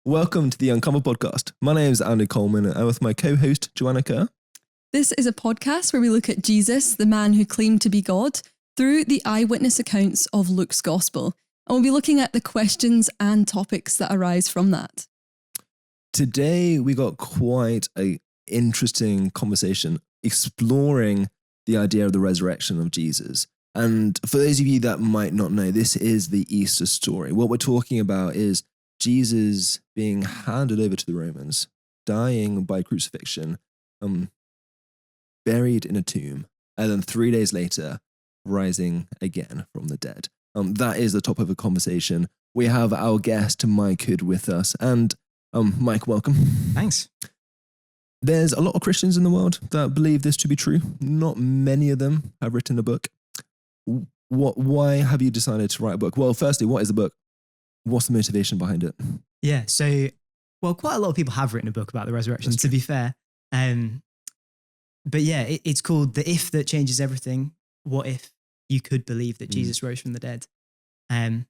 Welcome to the Uncover Podcast. My name is Andy Coleman and I'm with my co-host, Joanna Kerr. This is a podcast where we look at Jesus, the man who claimed to be God, through the eyewitness accounts of Luke's Gospel. And we'll be looking at the questions and topics that arise from that. Today, we got quite an interesting conversation exploring the idea of the resurrection of Jesus. And for those of you that might not know, this is the Easter story. What we're talking about is Jesus being handed over to the Romans, dying by crucifixion, buried in a tomb, and then 3 days later, rising again from the dead. That is the topic of the conversation. We have our guest, Mike Hood, with us. And Mike, welcome. Thanks. There's a lot of Christians in the world that believe this to be true. Not many of them have written a book. Why have you decided to write a book? Well, firstly, what is the book? What's the motivation behind it? Yeah, so, quite a lot of people have written a book about the resurrection, to be fair. But yeah, it's called The If That Changes Everything. What if you could believe that Jesus rose from the dead? And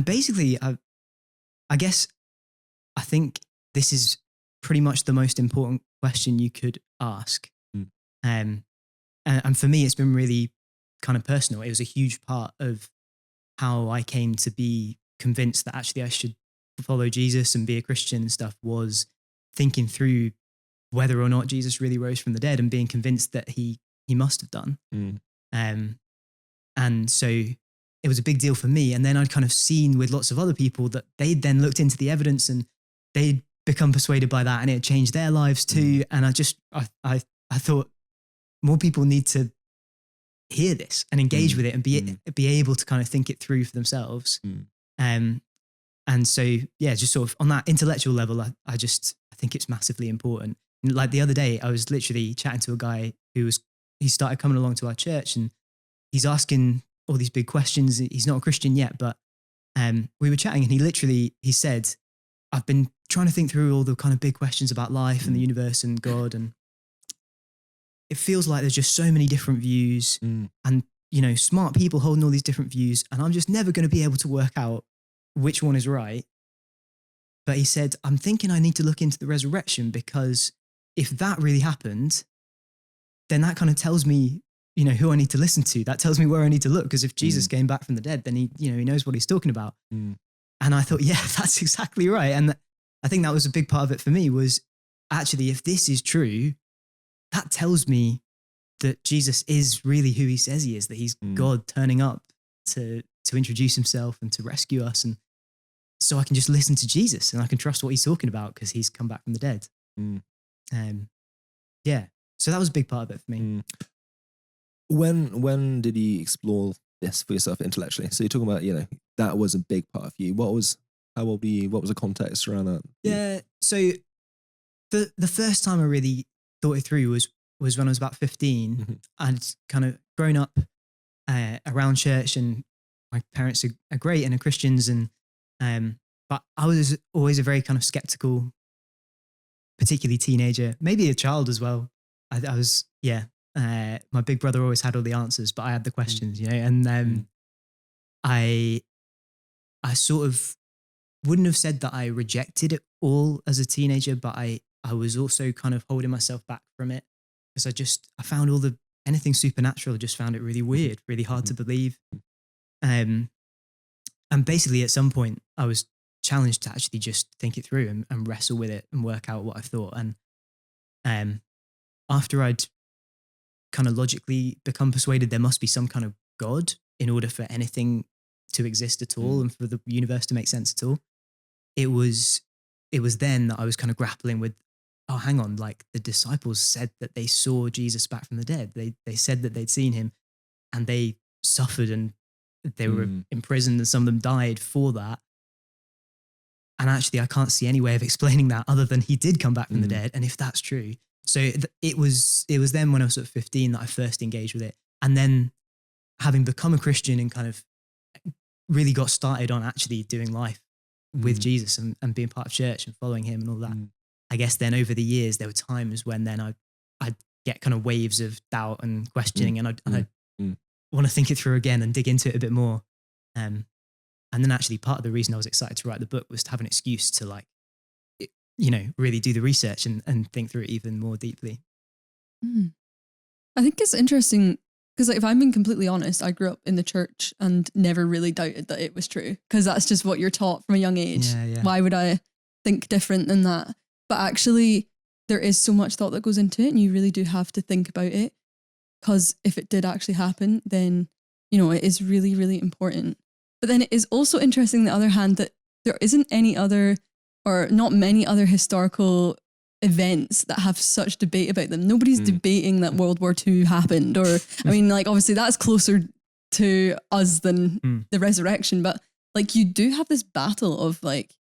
basically, I guess, I think this is pretty much the most important question you could ask. And for me, it's been really kind of personal. It was a huge part of how I came to be convinced that actually I should follow Jesus and be a Christian and stuff, was thinking through whether or not Jesus really rose from the dead and being convinced that he must have done. And so it was a big deal for me. And then I'd kind of seen with lots of other people that they'd then looked into the evidence and they'd become persuaded by that and it changed their lives too. And I thought more people need to hear this and engage with it and be able to kind of think it through for themselves. And so, yeah, just sort of on that intellectual level, I think it's massively important. And like the other day, I was literally chatting to a guy he started coming along to our church and he's asking all these big questions. He's not a Christian yet, but we were chatting and he said, I've been trying to think through all the kind of big questions about life and the universe and God. And it feels like there's just so many different views and, smart people holding all these different views. And I'm just never going to be able to work out which one is right. But he said, I'm thinking I need to look into the resurrection because if that really happened, then that kind of tells me, who I need to listen to. That tells me where I need to look. Because if Jesus came back from the dead, then he knows what he's talking about. And I thought, yeah, that's exactly right. And I think that was a big part of it for me was actually, if this is true, that tells me that Jesus is really who he says he is, that he's God turning up to introduce himself and to rescue us. And so I can just listen to Jesus and I can trust what he's talking about because he's come back from the dead. Yeah. So that was a big part of it for me. When did you explore this for yourself intellectually? So you're talking about, that was a big part of you. How old were you? What was the context around that? Yeah. So the first time I really thought it through was when I was about 15. I'd kind of grown up around church and my parents are great and are Christians. But I was always a very kind of skeptical, particularly teenager, maybe a child as well. I was, my big brother always had all the answers, but I had the questions, and I sort of wouldn't have said that I rejected it all as a teenager, but I was also kind of holding myself back from it because I found anything supernatural, I just found it really weird, really hard to believe. And basically at some point I was challenged to actually just think it through and wrestle with it and work out what I thought. And after I'd kind of logically become persuaded there must be some kind of God in order for anything to exist at all and for the universe to make sense at all, it was then that I was kind of grappling with, oh, hang on, like the disciples said that they saw Jesus back from the dead. They said that they'd seen him and they suffered and they were imprisoned and some of them died for that. And actually, I can't see any way of explaining that other than he did come back from the dead. And if that's true, so it was then when I was sort of 15 that I first engaged with it. And then having become a Christian and kind of really got started on actually doing life with Jesus and being part of church and following him and all that. I guess then over the years, there were times when then I'd get kind of waves of doubt and questioning and I'd want to think it through again and dig into it a bit more. And then actually part of the reason I was excited to write the book was to have an excuse to like really do the research and think through it even more deeply. Mm. I think it's interesting because, like, if I'm being completely honest, I grew up in the church and never really doubted that it was true because that's just what you're taught from a young age. Yeah. Why would I think different than that? But actually, there is so much thought that goes into it, and you really do have to think about it because if it did actually happen, then, it is really, really important. But then it is also interesting, on the other hand, that there isn't any other or not many other historical events that have such debate about them. Nobody's debating that World War II happened, or, I mean, like, obviously that's closer to us than the resurrection, but like, you do have this battle of like,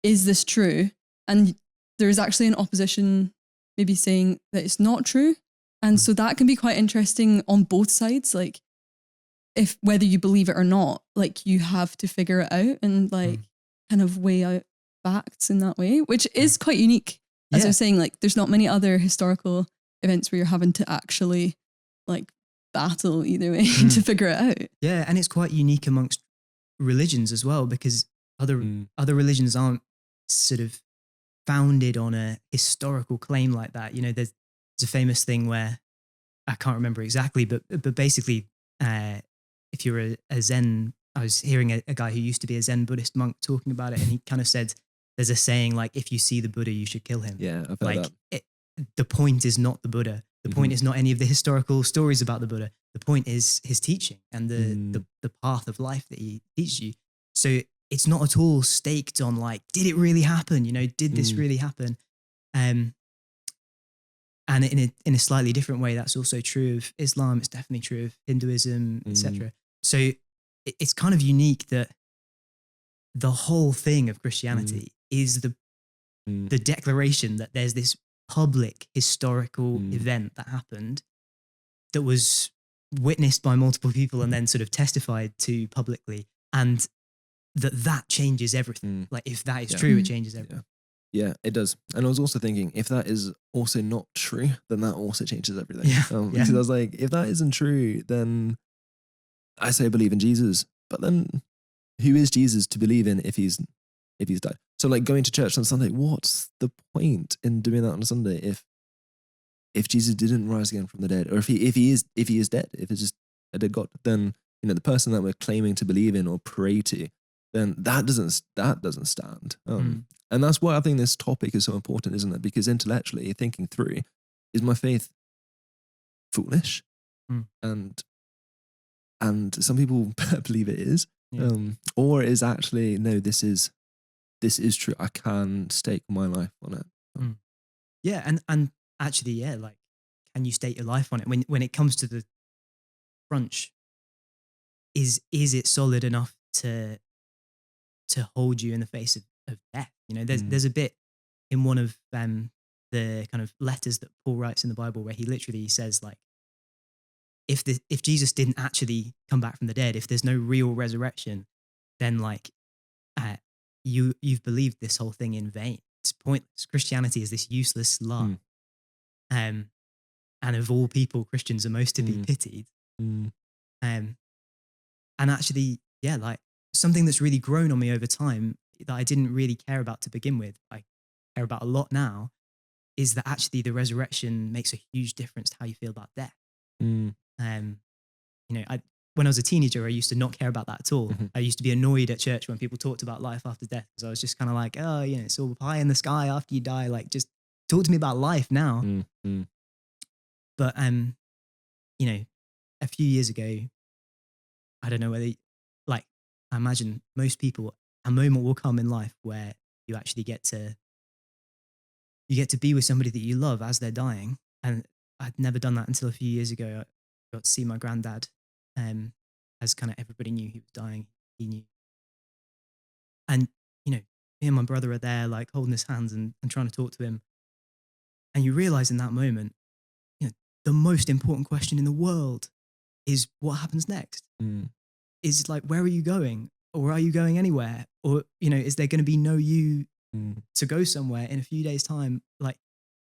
is this true? And there's actually an opposition maybe saying that it's not true. And so that can be quite interesting on both sides. Like, if whether you believe it or not, like, you have to figure it out and like kind of weigh out facts in that way, which is quite unique. As I was saying, like, there's not many other historical events where you're having to actually like battle either way to figure it out. Yeah, and it's quite unique amongst religions as well, because other religions aren't sort of founded on a historical claim like that. There's a famous thing where I can't remember exactly, but basically, if you're a Zen, I was hearing a guy who used to be a Zen Buddhist monk talking about it, and he kind of said, there's a saying like, if you see the Buddha, you should kill him. Yeah, I've heard like that. The point is not the Buddha. The point is not any of the historical stories about the Buddha. The point is his teaching and the path of life that he teaches you. So it's not at all staked on like, did it really happen? Did this really happen? And in a slightly different way, that's also true of Islam. It's definitely true of Hinduism, etc. So it's kind of unique that the whole thing of Christianity is the declaration that there's this public historical event that happened that was witnessed by multiple people and then sort of testified to publicly, and that changes everything. Like, if that is true, it changes everything. Yeah, it does. And I was also thinking, if that is also not true, then that also changes everything. Because I was like, if that isn't true, then I say I believe in Jesus, but then who is Jesus to believe in if he's died? So like, going to church on Sunday, what's the point in doing that on a Sunday if Jesus didn't rise again from the dead, or if he is dead, if it's just a dead God, then the person that we're claiming to believe in or pray to, then that doesn't stand. And that's why I think this topic is so important, isn't it? Because intellectually thinking through, is my faith foolish? And some people believe it is, or is actually, no, this is true. I can stake my life on it. Yeah, and actually, like, can you stake your life on it when it comes to the crunch? Is it solid enough to hold you in the face of death? There's a bit in one of the kind of letters that Paul writes in the Bible where he literally says, like, if Jesus didn't actually come back from the dead, if there's no real resurrection, then like you've believed this whole thing in vain. It's pointless. Christianity is this useless lie. And of all people, Christians are most to be pitied. And actually, like, something that's really grown on me over time that I didn't really care about to begin with, I care about a lot now, is that actually the resurrection makes a huge difference to how you feel about death. When I was a teenager, I used to not care about that at all. I used to be annoyed at church when people talked about life after death, because I was just kind of like, oh, it's all pie in the sky after you die. Like, just talk to me about life now. But a few years ago, I don't know whether, like, I imagine most people, a moment will come in life where you actually get to be with somebody that you love as they're dying. And I'd never done that until a few years ago. I got to see my granddad, as kind of everybody knew he was dying. He knew. And, me and my brother are there, like, holding his hands and trying to talk to him. And you realize in that moment, the most important question in the world is what happens next. Is like, where are you going? Or are you going anywhere? Or, is there going to be no you to go somewhere in a few days' time? Like,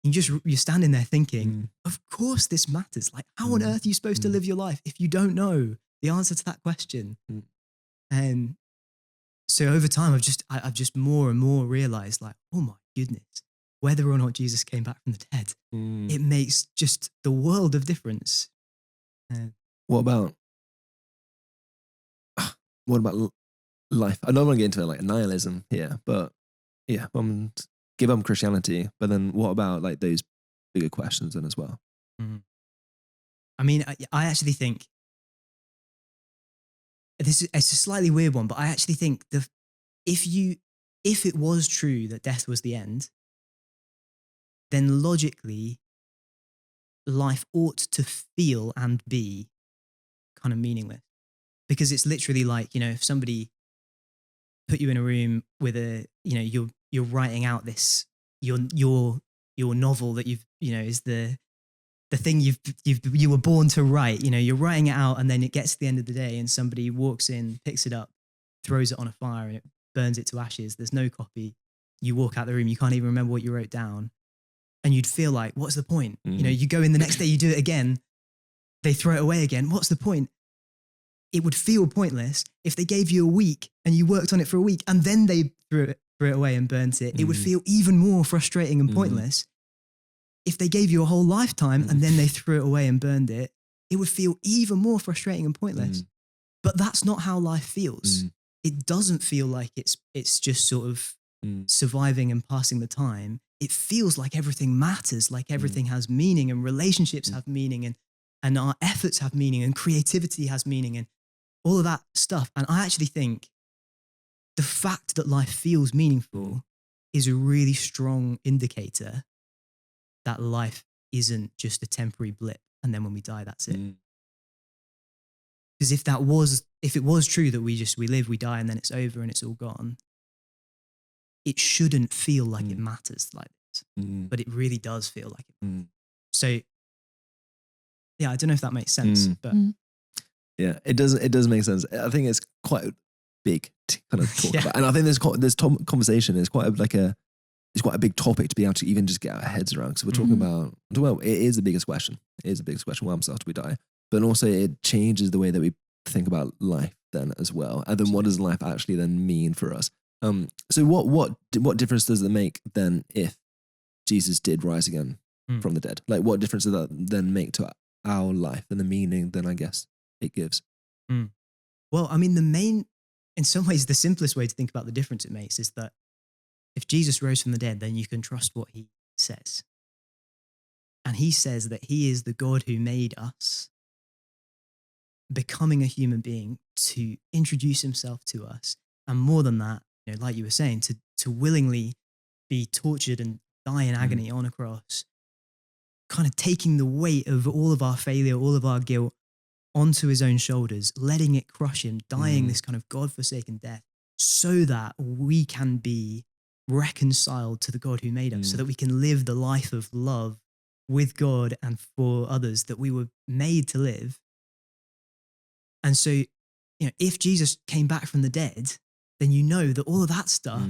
you're standing there thinking, of course this matters. Like, how on earth are you supposed to live your life if you don't know the answer to that question? And so over time, I've just more and more realized, like, oh my goodness, whether or not Jesus came back from the dead, it makes just the world of difference. What about life? I don't want to get into like nihilism here, but yeah, give up Christianity. But then what about like those bigger questions then as well? I mean, I actually think it's a slightly weird one, but I actually think if it was true that death was the end, then logically life ought to feel and be kind of meaningless, because it's literally like, if somebody put you in a room with you're writing out this your novel that is the thing you were born to write. You're writing it out, and then it gets to the end of the day and somebody walks in, picks it up, throws it on a fire, and it burns it to ashes. There's no copy. You walk out the room, you can't even remember what you wrote down, and you'd feel like, what's the point? You go in the next day, you do it again, they throw it away again. What's the point? It would feel pointless. If they gave you a week and you worked on it for a week and then they threw it away and burnt it, it would feel even more frustrating and pointless. If they gave you a whole lifetime and then they threw it away and burned it, it would feel even more frustrating and pointless. But that's not how life feels. It doesn't feel like it's just sort of surviving and passing the time. It feels like everything matters, like everything has meaning, and relationships have meaning, and our efforts have meaning, and creativity has meaning, and all of that stuff. And I actually think the fact that life feels meaningful is a really strong indicator that life isn't just a temporary blip, and then when we die, that's it. Because if it was true that we live, we die, and then it's over and it's all gone, it shouldn't feel like it matters like this. But it really does feel like it. So yeah, I don't know if that makes sense, but yeah, it does make sense. I think it's quite big to kind of talk about, and I think this conversation is quite a big topic to be able to even just get our heads around, because we're talking about, well, it is the biggest question. It is the biggest question. What happens after we die? But also it changes the way that we think about life then as well. And then what does life actually then mean for us? So what difference does it make then if Jesus did rise again from the dead? Like, what difference does that then make to our life and the meaning then I guess it gives? Well, I mean, in some ways, the simplest way to think about the difference it makes is that if Jesus rose from the dead, then you can trust what he says. And he says that he is the God who made us, becoming a human being to introduce himself to us. And more than that, like you were saying, to willingly be tortured and die in agony on a cross, kind of taking the weight of all of our failure, all of our guilt onto his own shoulders, letting it crush him, dying this kind of God-forsaken death, so that we can be reconciled to the God who made us, so that we can live the life of love with God and for others that we were made to live. And so, if Jesus came back from the dead, then that all of that stuff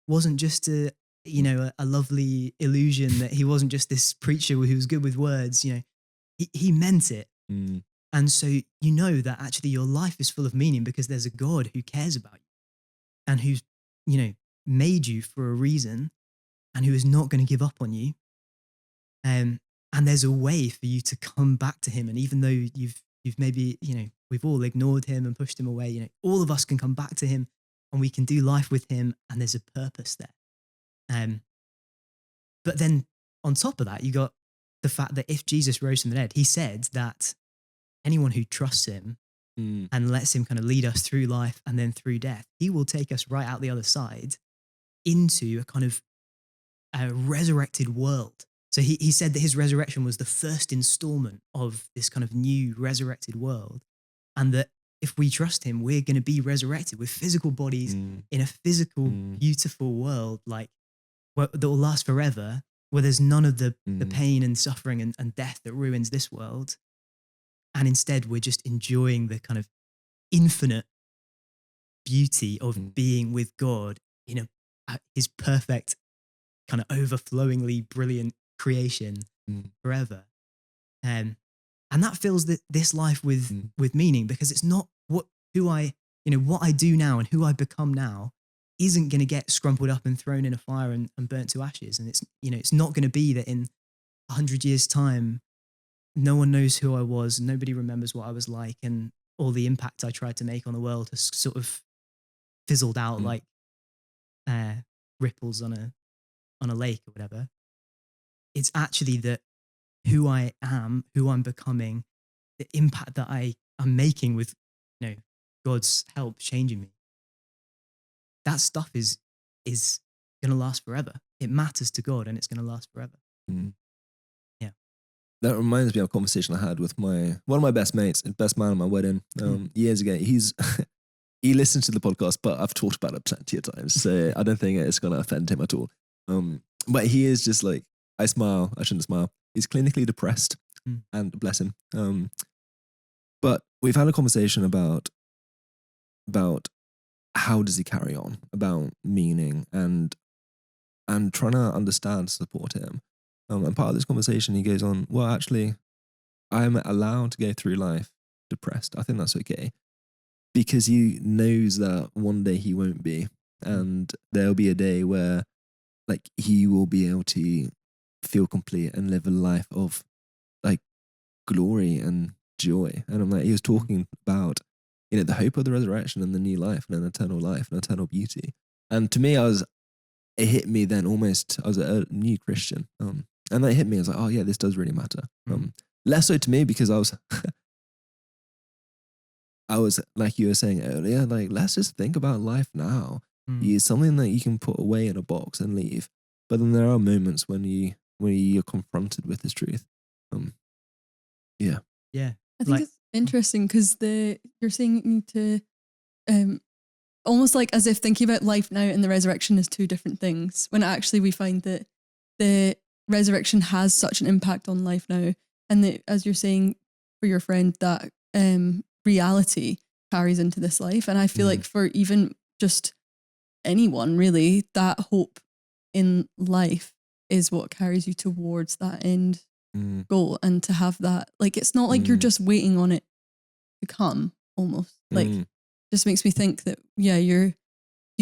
wasn't just a lovely illusion, that he wasn't just this preacher who was good with words. He meant it. And so that actually your life is full of meaning, because there's a God who cares about you and who's made you for a reason, and who is not going to give up on you. And there's a way for you to come back to him. And even though you've maybe, we've all ignored him and pushed him away, all of us can come back to him, and we can do life with him, and there's a purpose there. But then on top of that, you got the fact that if Jesus rose from the dead, he said that anyone who trusts him and lets him kind of lead us through life and then through death, he will take us right out the other side into a kind of a resurrected world. So he said that his resurrection was the first installment of this kind of new resurrected world, and that if we trust him, we're going to be resurrected with physical bodies in a physical, beautiful world, like that will last forever, where there's none of the pain and suffering and death that ruins this world. And instead, we're just enjoying the kind of infinite beauty of being with God in his perfect, kind of overflowingly brilliant creation forever. And that fills this life with meaning, because it's not what I do now and who I become now isn't going to get scrumpled up and thrown in a fire and burnt to ashes. And it's, it's not going to be that in 100 years' time, no one knows who I was, nobody remembers what I was like, and all the impact I tried to make on the world has sort of fizzled out like ripples on a lake or whatever. It's actually that who I am, who I'm becoming, the impact that I'm making with, God's help changing me. That stuff is going to last forever. It matters to God, and it's going to last forever. Mm. Yeah. That reminds me of a conversation I had with one of my best mates, best man at my wedding, years ago. He listens to the podcast, but I've talked about it plenty of times, so I don't think it's going to offend him at all. But he is just like, I shouldn't smile. He's clinically depressed, and bless him. But we've had a conversation about how does he carry on, about meaning, and trying to understand, support him. And part of this conversation, he goes on, well, actually, I'm allowed to go through life depressed. I think that's okay. Because he knows that one day he won't be. And there'll be a day where like he will be able to feel complete and live a life of like glory and joy. And I'm like, he was talking about, the hope of the resurrection and the new life and an eternal life and eternal beauty. And to me, it hit me then almost, I was a new Christian. And that hit me. I was like, oh yeah, this does really matter. Less so to me because I was like you were saying earlier, like, let's just think about life now. It's something that you can put away in a box and leave. But then there are moments when you're confronted with this truth. Yeah. I think it's interesting because you're saying to almost like as if thinking about life now and the resurrection is two different things, when actually we find that the resurrection has such an impact on life now, and that, as you're saying for your friend, that reality carries into this life. And I feel like for even just anyone really, that hope in life is what carries you towards that end goal. And to have that, like, it's not like you're just waiting on it to come, almost like just makes me think that you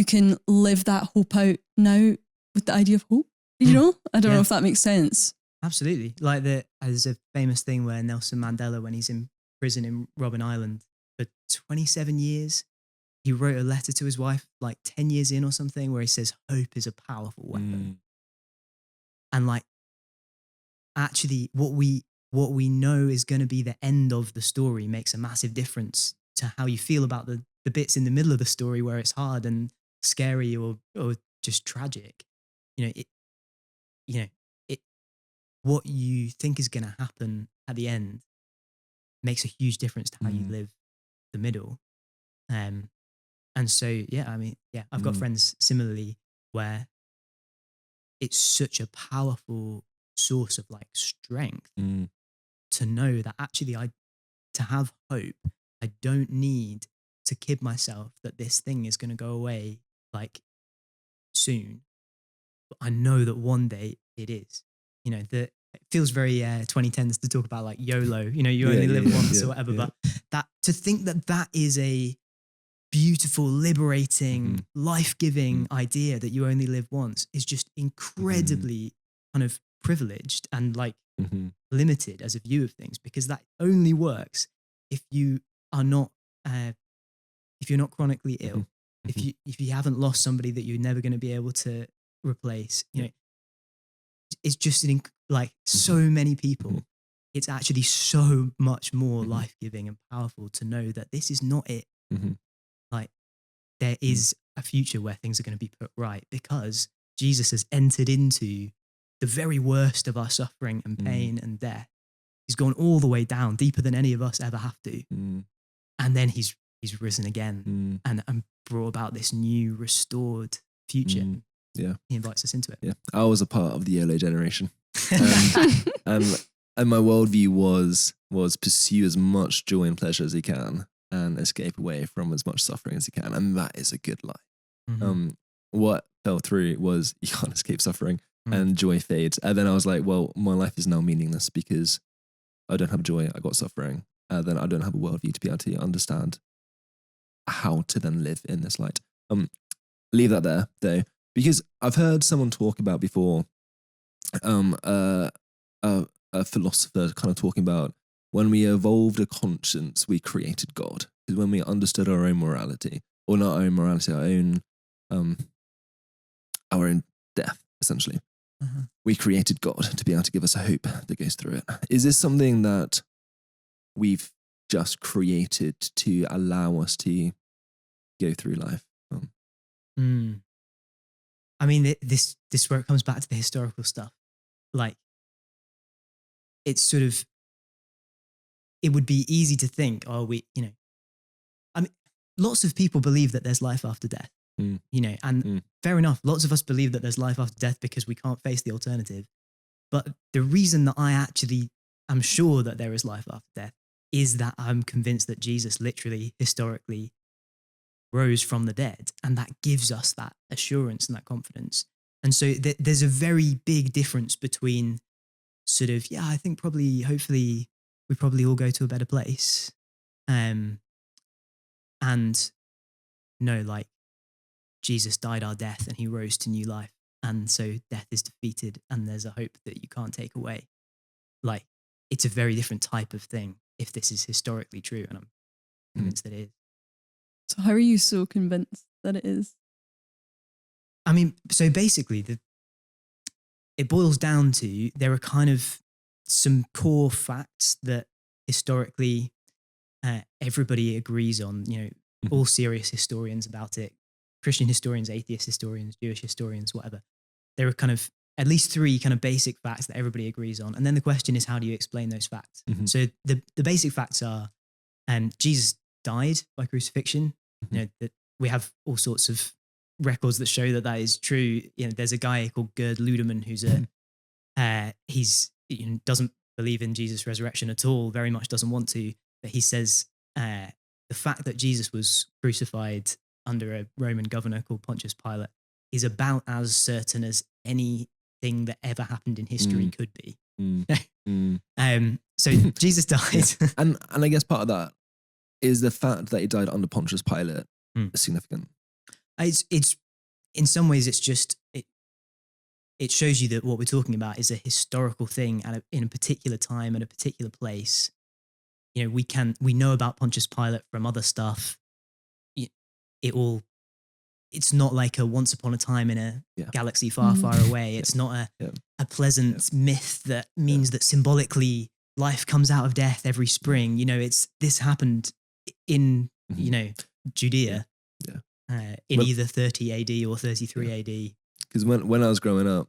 can live that hope out now with the idea of hope. I don't know if that makes sense. Absolutely. Like there's a famous thing where Nelson Mandela, when he's in prison in Robben Island for 27 years, he wrote a letter to his wife like 10 years in or something, where he says hope is a powerful weapon. And like, actually what we know is going to be the end of the story makes a massive difference to how you feel about the bits in the middle of the story where it's hard and scary or just tragic. What you think is going to happen at the end makes a huge difference to how you live the middle. And so, I've got friends similarly where it's such a powerful source of like strength to know that actually to have hope, I don't need to kid myself that this thing is going to go away like soon. But I know that one day it is. That it feels very 2010s to talk about like YOLO, you only live once or whatever. But that to think that is a beautiful, liberating, life-giving idea that you only live once is just incredibly kind of privileged and like limited as a view of things, because that only works if you are not if you're not chronically ill, if you haven't lost somebody that you're never going to be able to replace. It's just so many people. It's actually so much more life-giving and powerful to know that this is not it. Like there is a future where things are going to be put right because Jesus has entered into the very worst of our suffering and pain and death. He's gone all the way down, deeper than any of us ever have to. And then he's risen again and brought about this new, restored future. Yeah. He invites us into it. Yeah. I was a part of the YOLO generation. And my worldview was pursue as much joy and pleasure as you can and escape away from as much suffering as you can. And that is a good life. What fell through was you can't escape suffering and joy fades. And then I was like, well, my life is now meaningless because I don't have joy. I got suffering. Then I don't have a worldview to be able to understand how to then live in this light. leave that there though, because I've heard someone talk about before, a philosopher kind of talking about when we evolved a conscience, we created God. Because when we understood our own morality, or not our own morality, our own death, essentially, we created God to be able to give us a hope that goes through it. Is this something that we've just created to allow us to go through life? I mean, this where it comes back to the historical stuff. Like, it's sort of, it would be easy to think, I mean, lots of people believe that there's life after death, and fair enough. Lots of us believe that there's life after death because we can't face the alternative. But the reason that I actually am sure that there is life after death is that I'm convinced that Jesus literally, historically, rose from the dead, and that gives us that assurance and that confidence. And so there's a very big difference between sort of, I think probably, hopefully, we probably all go to a better place, and no, like, Jesus died our death and he rose to new life, and so death is defeated and there's a hope that you can't take away. Like, it's a very different type of thing if this is historically true, and I'm convinced that it is. So how are you so convinced that it is? I mean, so basically, it boils down to, there are kind of some core facts that historically everybody agrees on, all serious historians about it, Christian historians, atheist historians, Jewish historians, whatever. There are kind of at least three kind of basic facts that everybody agrees on. And then the question is, how do you explain those facts? So the basic facts are, Jesus died by crucifixion. That we have all sorts of records that show that is true. There's a guy called Gerd Ludemann who's he's doesn't believe in Jesus' resurrection at all, very much doesn't want to, but he says the fact that Jesus was crucified under a Roman governor called Pontius Pilate is about as certain as anything that ever happened in history could be. So Jesus died. And I guess part of that is the fact that he died under Pontius Pilate is significant. It's in some ways, it's just, it shows you that what we're talking about is a historical thing in a particular time at a particular place. We know about Pontius Pilate from other stuff. It's not like a once upon a time in a galaxy far, far away. It's not a pleasant myth that means that symbolically life comes out of death every spring. This happened in, Judea in either 30 AD or 33 AD. Because when I was growing up,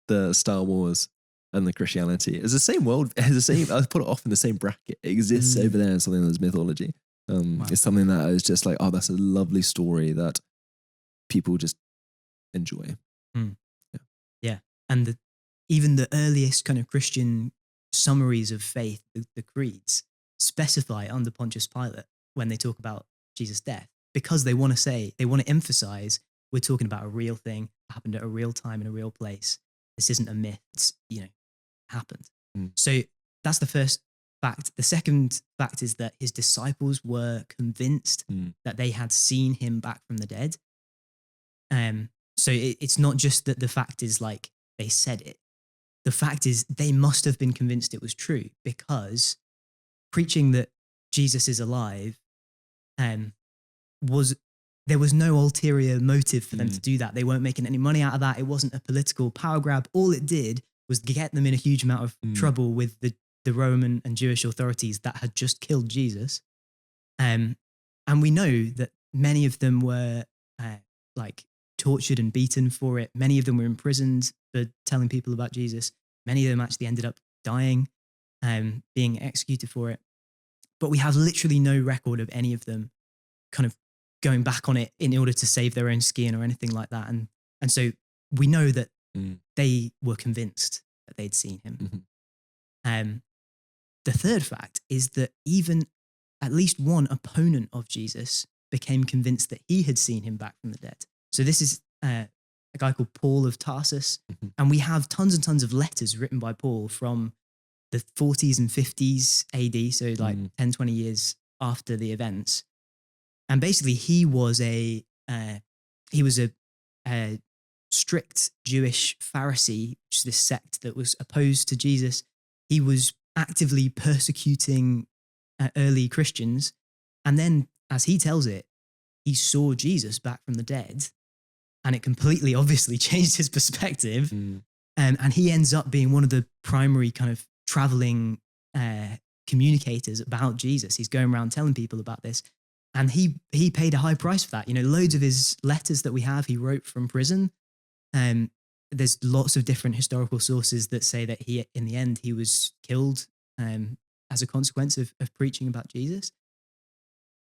the Star Wars and the Christianity is the same world. It's the same. I put it off in the same bracket. It exists over there in something that's mythology. Wow. It's something that I was just like, oh, that's a lovely story that people just enjoy. Yeah. And even the earliest kind of Christian summaries of faith, the creeds, specify under Pontius Pilate when they talk about Jesus' death, because they want to emphasize, we're talking about a real thing, happened at a real time in a real place. This isn't a myth. It's, happened. So that's the first fact. The second fact is that his disciples were convinced that they had seen him back from the dead. So it's not just that the fact is like they said it. The fact is they must have been convinced it was true, because preaching that Jesus is alive there was no ulterior motive for them to do that. They weren't making any money out of that. It wasn't a political power grab. All it did was get them in a huge amount of trouble with the Roman and Jewish authorities that had just killed Jesus. And we know that many of them were tortured and beaten for it. Many of them were imprisoned for telling people about Jesus. Many of them actually ended up dying, being executed for it. But we have literally no record of any of them kind of going back on it in order to save their own skin or anything like that. And so we know that they were convinced that they'd seen him. The third fact is that even at least one opponent of Jesus became convinced that he had seen him back from the dead. So this is a guy called Paul of Tarsus. And we have tons and tons of letters written by Paul from the 40s and 50s AD, so like 10, 20 years after the events. And basically he was he was a strict Jewish Pharisee, which is this sect that was opposed to Jesus. He was actively persecuting early Christians. And then, as he tells it, he saw Jesus back from the dead, and it completely obviously changed his perspective. And he ends up being one of the primary kind of traveling communicators about Jesus. He's going around telling people about this. And he paid a high price for that. You know, loads of his letters that we have, he wrote from prison. There's lots of different historical sources that say that he, in the end, he was killed as a consequence of preaching about Jesus.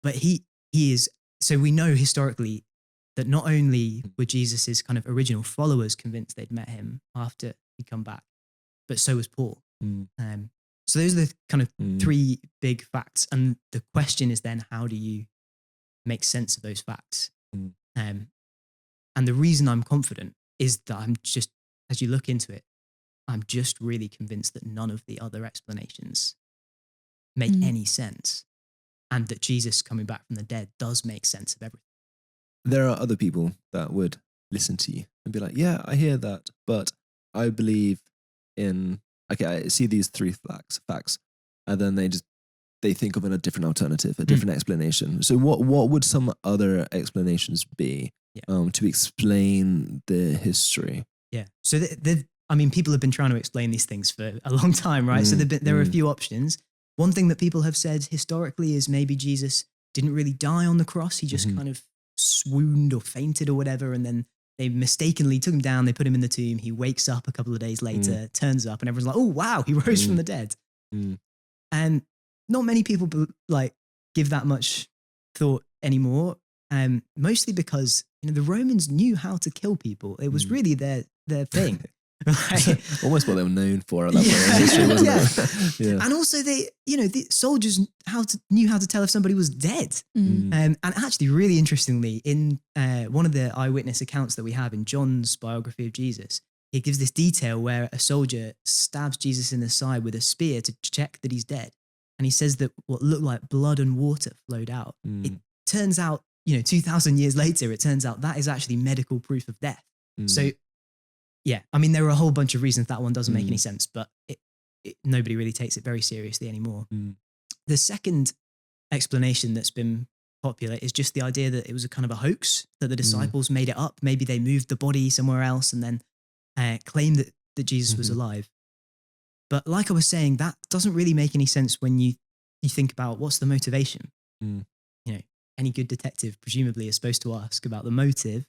But he is, so we know historically that not only were Jesus's kind of original followers convinced they'd met him after he'd come back, but so was Paul. So those are the kind of three big facts. And the question is then, how do you make sense of those facts? And the reason I'm confident is that I'm just, as you look into it, I'm just really convinced that none of the other explanations make any sense, and that Jesus coming back from the dead does make sense of everything. There are other people that would listen to you and be like, yeah, I hear that, but I believe in, okay, I see these three facts, and then they think of a different alternative, a different explanation. So what would some other explanations be to explain the history? Yeah. So I mean, people have been trying to explain these things for a long time, right? So there are a few options. One thing that people have said historically is maybe Jesus didn't really die on the cross. He just kind of swooned or fainted or whatever, and then they mistakenly took him down. They put him in the tomb. He wakes up a couple of days later, turns up, and everyone's like, "Oh wow, he rose from the dead." And not many people give that much thought anymore. Mostly because the Romans knew how to kill people. It was really their thing. Right? Almost what they were known for at that point in history, wasn't it? And also the soldiers knew how to tell if somebody was dead. And actually, really interestingly, in one of the eyewitness accounts that we have in John's biography of Jesus, he gives this detail where a soldier stabs Jesus in the side with a spear to check that he's dead. And he says that what looked like blood and water flowed out. It turns out, 2,000 years later, it turns out that is actually medical proof of death. So, yeah, I mean, there are a whole bunch of reasons that one doesn't make any sense, but nobody really takes it very seriously anymore. The second explanation that's been popular is just the idea that it was a kind of a hoax, that the disciples made it up. Maybe they moved the body somewhere else and then claimed that Jesus was alive. But like I was saying, that doesn't really make any sense when you think about what's the motivation. Any good detective presumably is supposed to ask about the motive,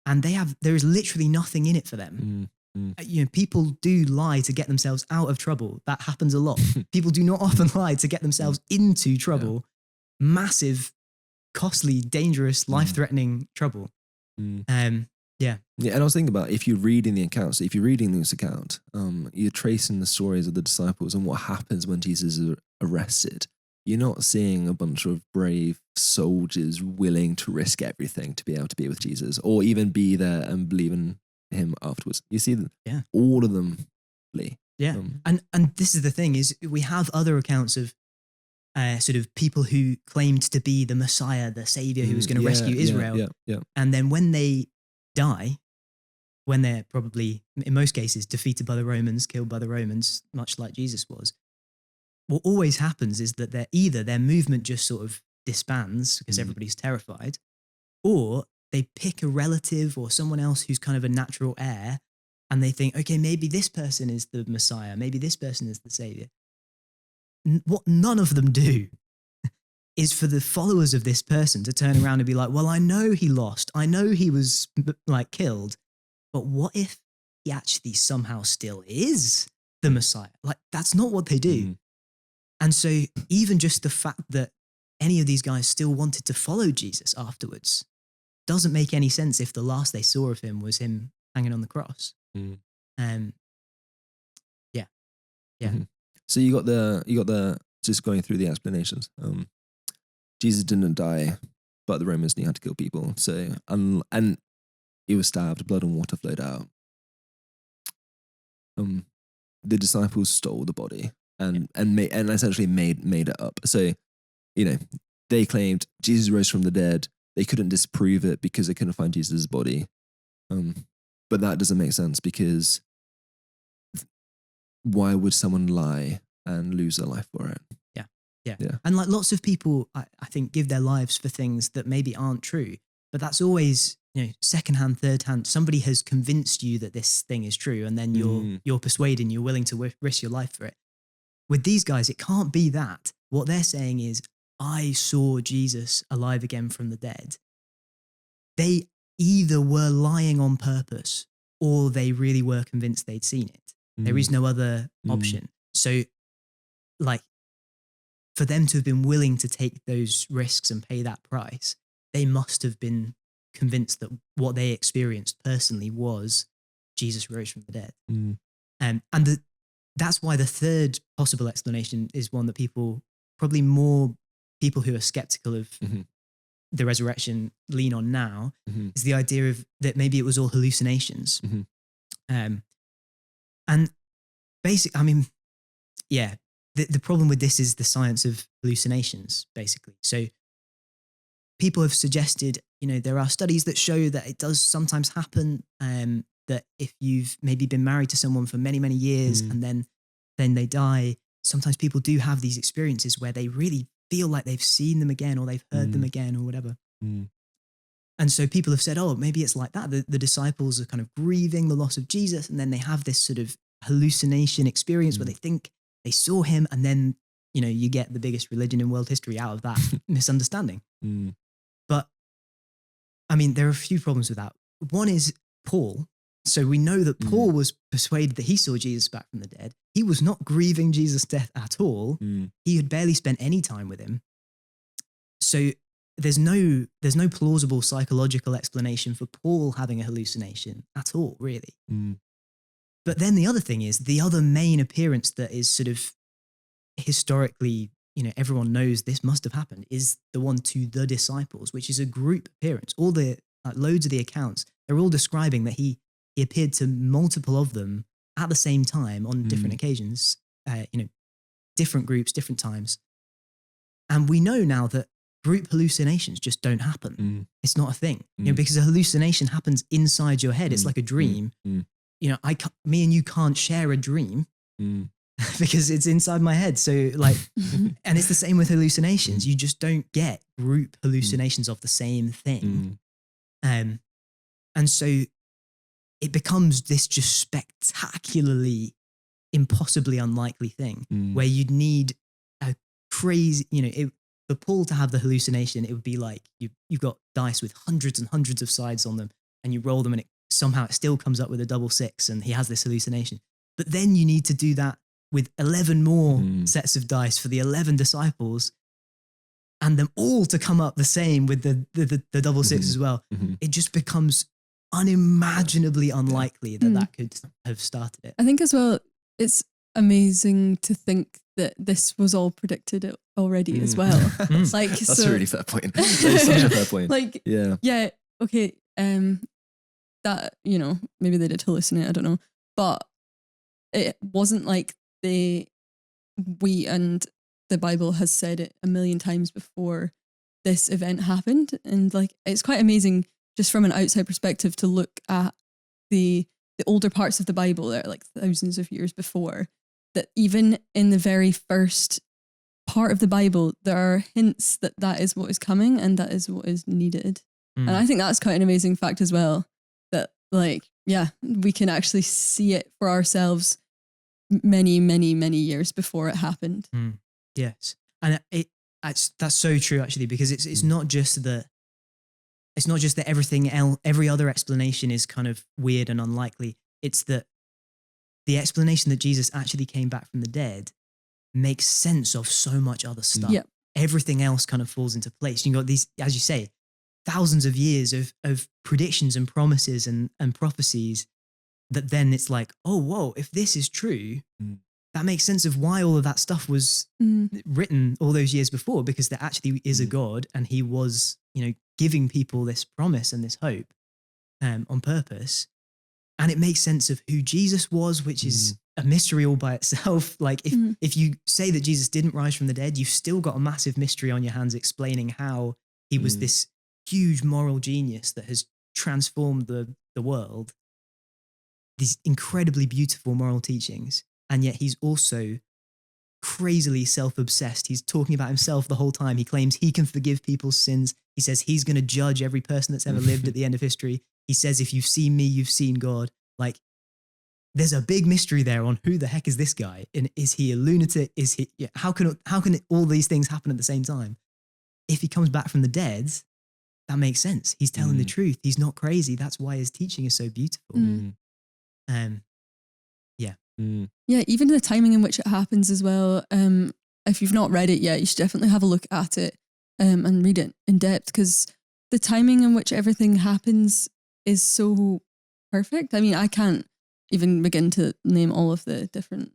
and there is literally nothing in it for them. People do lie to get themselves out of trouble. That happens a lot. People do not often lie to get themselves into trouble. Massive, costly, dangerous, life-threatening trouble. Yeah, and I was thinking about if you're reading the accounts, if you're reading this account, you're tracing the stories of the disciples and what happens when Jesus is arrested. You're not seeing a bunch of brave soldiers willing to risk everything to be able to be with Jesus, or even be there and believe in him afterwards. You see all of them flee. Yeah, and this is the thing, is we have other accounts of sort of people who claimed to be the Messiah, the Savior who was going to rescue Israel. And then when they die, when they're probably, in most cases, defeated by the Romans, killed by the Romans, much like Jesus was, what always happens is that their movement just sort of disbands because everybody's terrified, or they pick a relative or someone else who's kind of a natural heir, and they think, okay, maybe this person is the Messiah, maybe this person is the Savior. What none of them do is for the followers of this person to turn around and be like, well, I know he lost, I know he was killed, but what if he actually somehow still is the Messiah? That's not what they do. And so even just the fact that any of these guys still wanted to follow Jesus afterwards doesn't make any sense if the last they saw of him was him hanging on the cross. So you got the just going through the explanations. Jesus didn't die, but the Romans knew how to kill people. So and he was stabbed, blood and water flowed out. The disciples stole the body and essentially made it up. So they claimed Jesus rose from the dead. they couldn't disprove it because they couldn't find Jesus' body. But that doesn't make sense, because why would someone lie and lose their life for it? Yeah. And like lots of people, I think, give their lives for things that maybe aren't true, but that's always, secondhand, third hand. Somebody has convinced you that this thing is true, and then you're persuaded, you're willing to risk your life for it. With these guys, it can't be that. What they're saying is, I saw Jesus alive again from the dead. They either were lying on purpose, or they really were convinced they'd seen it. There is no other option. So, like, for them to have been willing to take those risks and pay that price, they must have been convinced that what they experienced personally was Jesus rose from the dead. That's why the third possible explanation is one that probably more people who are skeptical of the resurrection lean on now, is the idea of that maybe it was all hallucinations. And basically, I mean, yeah, the problem with this is the science of hallucinations, basically. So people have suggested, there are studies that show that it does sometimes happen, that if you've maybe been married to someone for many, many years and then they die, sometimes people do have these experiences where they really feel like they've seen them again, or they've heard them again, or whatever. And so people have said, oh, maybe it's like that. The disciples are kind of grieving the loss of Jesus, and then they have this sort of hallucination experience where they think they saw him, and then, you get the biggest religion in world history out of that misunderstanding. But, I mean, there are a few problems with that. One is Paul. So we know that Paul was persuaded that he saw Jesus back from the dead. He was not grieving Jesus' death at all. He had barely spent any time with him. So there's no plausible psychological explanation for Paul having a hallucination at all, really. But then the other thing is, the other main appearance that is sort of historically, everyone knows this must have happened, is the one to the disciples, which is a group appearance. All the loads of the accounts, they're all describing that he appeared to multiple of them at the same time on different occasions, different groups, different times. And we know now that group hallucinations just don't happen. It's not a thing, because a hallucination happens inside your head. It's like a dream. Me and you can't share a dream because it's inside my head. So like, and it's the same with hallucinations. You just don't get group hallucinations of the same thing. And so it becomes this just spectacularly, impossibly unlikely thing where you'd need a crazy, for Paul to have the hallucination, it would be like you've got dice with hundreds and hundreds of sides on them, and you roll them, and somehow it still comes up with a double six, and he has this hallucination. But then you need to do that with 11 more sets of dice for the 11 disciples, and them all to come up the same with the double six as well. It just becomes unimaginably unlikely that could have started it. I think as well, it's amazing to think that this was all predicted already as well. Like, that's a really fair point. That's such a fair point. Like, yeah, okay. That, maybe they did hallucinate, I don't know. But it wasn't like we and the Bible has said it a million times before this event happened. And like, it's quite amazing just from an outside perspective to look at the older parts of the Bible that are like thousands of years before, that even in the very first part of the Bible, there are hints that is what is coming and that is what is needed. And I think that's quite an amazing fact as well, that like, yeah, we can actually see it for ourselves many, many, many years before it happened. Yes. And that's so true actually, because it's not just that every other explanation is kind of weird and unlikely. It's that the explanation that Jesus actually came back from the dead makes sense of so much other stuff. Yep. Everything else kind of falls into place. You've got these, as you say, thousands of years of predictions and promises and prophecies that then it's like, oh, whoa, if this is true, that makes sense of why all of that stuff was written all those years before, because there actually is a God, and he was, giving people this promise and this hope on purpose. And it makes sense of who Jesus was, which is a mystery all by itself. Like if you say that Jesus didn't rise from the dead, you've still got a massive mystery on your hands explaining how he was this huge moral genius that has transformed the world, these incredibly beautiful moral teachings, and yet he's also crazily self-obsessed. He's talking about himself the whole time. He claims he can forgive people's sins. He says he's going to judge every person that's ever lived at the end of history. He says, if you've seen me, you've seen God. Like, there's a big mystery there on who the heck is this guy? And is he a lunatic? Is he, how can all these things happen at the same time? If he comes back from the dead, that makes sense. He's telling the truth. He's not crazy. That's why his teaching is so beautiful. Yeah, even the timing in which it happens as well. If you've not read it yet, you should definitely have a look at it and read it in depth, because the timing in which everything happens is so perfect. I mean, I can't even begin to name all of the different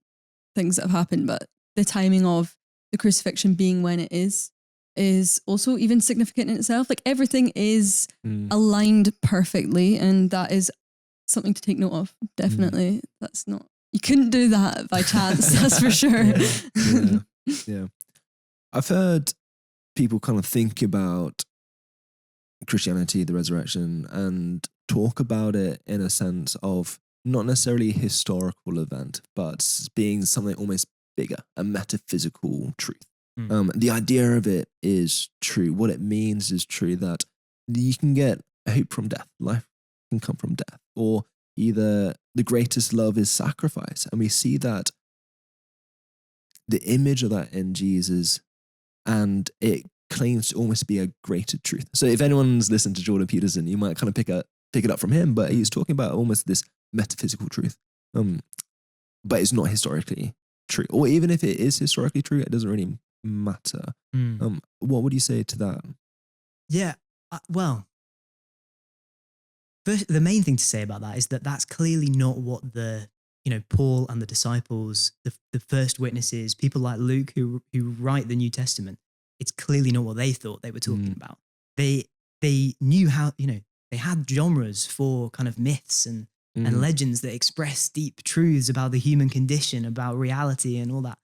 things that have happened, but the timing of the crucifixion being when it is also even significant in itself. Like, everything is aligned perfectly, and that is something to take note of. Definitely. That's not, you couldn't do that by chance, that's for sure. Yeah. I've heard people kind of think about Christianity, the resurrection, and talk about it in a sense of not necessarily a historical event, but being something almost bigger, a metaphysical truth. The idea of it is true. What it means is true, that you can get hope from death. Life can come from death, or either the greatest love is sacrifice. And we see that, the image of that in Jesus, and it claims to almost be a greater truth. So if anyone's listened to Jordan Peterson, you might kind of pick it up from him, but he's talking about almost this metaphysical truth. But it's not historically true. Or even if it is historically true, it doesn't really matter. What would you say to that? Yeah, well, first, the main thing to say about that is that that's clearly not what Paul and the disciples, the first witnesses, people like Luke who write the New Testament, it's clearly not what they thought they were talking about. They knew how, they had genres for kind of myths and legends that express deep truths about the human condition, about reality and all that.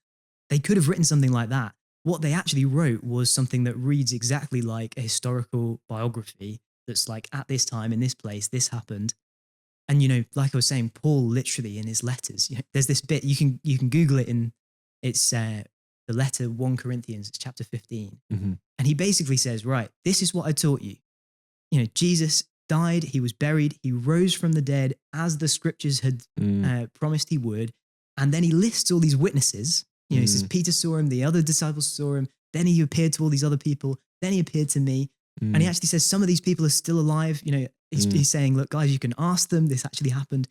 They could have written something like that. What they actually wrote was something that reads exactly like a historical biography that's like, at this time, in this place, this happened. And, like I was saying, Paul literally in his letters, there's this bit, you can Google it, it's the letter 1 Corinthians, it's chapter 15. And he basically says, right, this is what I taught you. Jesus died, he was buried, he rose from the dead as the scriptures had promised he would. And then he lists all these witnesses. He says, Peter saw him, the other disciples saw him, then he appeared to all these other people, then he appeared to me. And he actually says some of these people are still alive. He's saying, look, guys, you can ask them, this actually happened.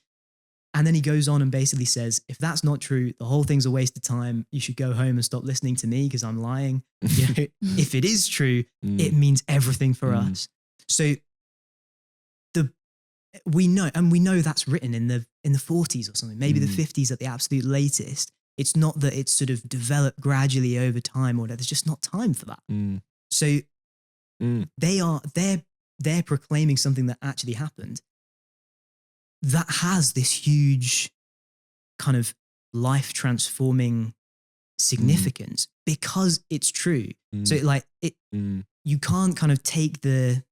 And then he goes on and basically says, if that's not true, the whole thing's a waste of time. You should go home and stop listening to me because I'm lying. If it is true, it means everything for us. So we know that's written in the 40s or something, maybe the 50s at the absolute latest. It's not that it's sort of developed gradually over time, or there's just not time for that. So they're proclaiming something that actually happened that has this huge kind of life transforming significance because it's true. So you can't kind of take the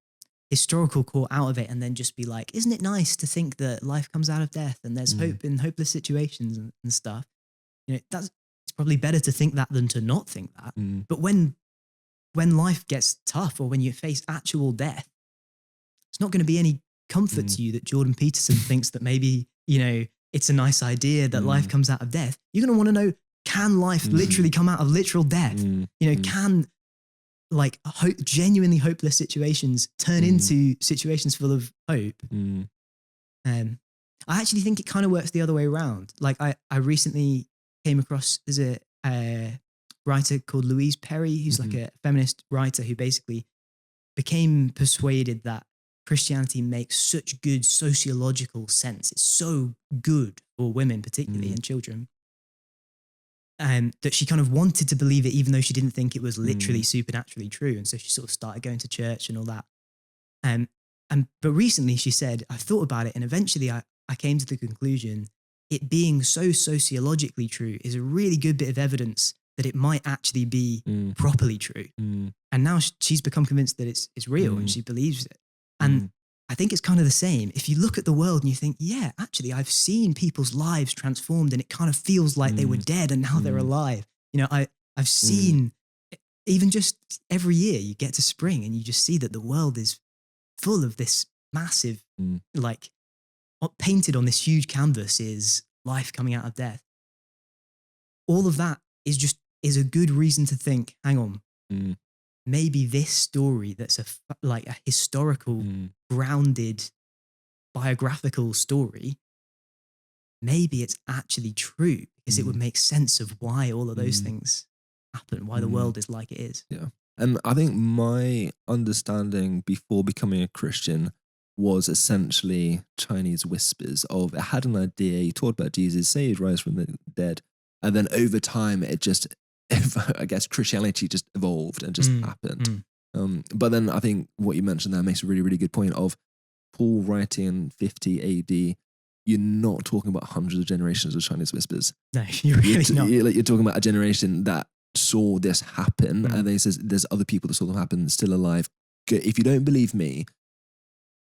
historical core out of it and then just be like, isn't it nice to think that life comes out of death and there's hope in hopeless situations and stuff? It's probably better to think that than to not think that. But when life gets tough, or when you face actual death, it's not going to be any comfort to you that Jordan Peterson thinks that maybe, it's a nice idea that life comes out of death. You're going to want to know, can life literally come out of literal death? Can genuinely hopeless situations turn into situations full of hope? I actually think it kind of works the other way around. Like I recently came across, there's a writer called Louise Perry, who's like a feminist writer who basically became persuaded that Christianity makes such good sociological sense. It's so good for women, particularly, and children. That she kind of wanted to believe it, even though she didn't think it was literally supernaturally true. And so she sort of started going to church and all that. But recently she said, I thought about it, and eventually I came to the conclusion, it being so sociologically true is a really good bit of evidence that it might actually be Mm. properly true. Mm. And now she's become convinced that it's real and she believes it. And I think it's kind of the same. If you look at the world and you think, yeah, actually, I've seen people's lives transformed and it kind of feels like they were dead and now they're alive. You know, I've seen even just every year you get to spring and you just see that the world is full of this massive, like painted on this huge canvas is life coming out of death. All of that is a good reason to think, hang on, maybe this story that's like a historical, grounded, biographical story, maybe it's actually true because it would make sense of why all of those things happen, why the world is like it is. Yeah. And I think my understanding before becoming a Christian was essentially Chinese whispers of, I had an idea, he taught about Jesus, say he'd rise from the dead. And then over time, it just, I guess Christianity just evolved and just happened. But then I think what you mentioned there makes a really, really good point of Paul writing in 50 AD, you're not talking about hundreds of generations of Chinese whispers. No, you're really not. You're talking about a generation that saw this happen, and then he says there's other people that saw them happen still alive. If you don't believe me,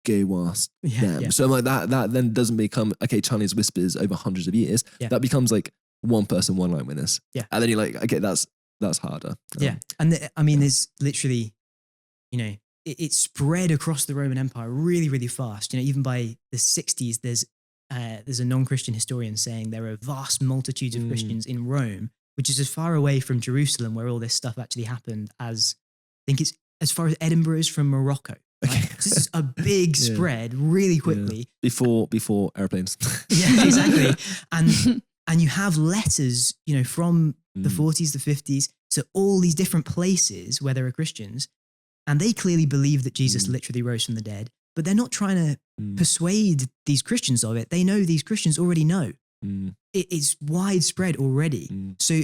go ask them. Yeah. So like that then doesn't become Chinese whispers over hundreds of years. Yeah. That becomes like one person, one line witness. Yeah. And then you're like, okay, that's harder. Yeah. And I mean, there's literally, you know, it spread across the Roman Empire really, really fast. You know, even by the 60s, there's a non-Christian historian saying there are vast multitudes of Christians in Rome, which is as far away from Jerusalem where all this stuff actually happened as, I think it's as far as Edinburgh is from Morocco. Right? So this is a big spread really quickly. Before airplanes. Yeah, exactly. And you have letters, you know, from the 40s, the 50s, to all these different places where there are Christians, and they clearly believe that Jesus literally rose from the dead, but they're not trying to persuade these Christians of it. They know these Christians already know. It's widespread already. So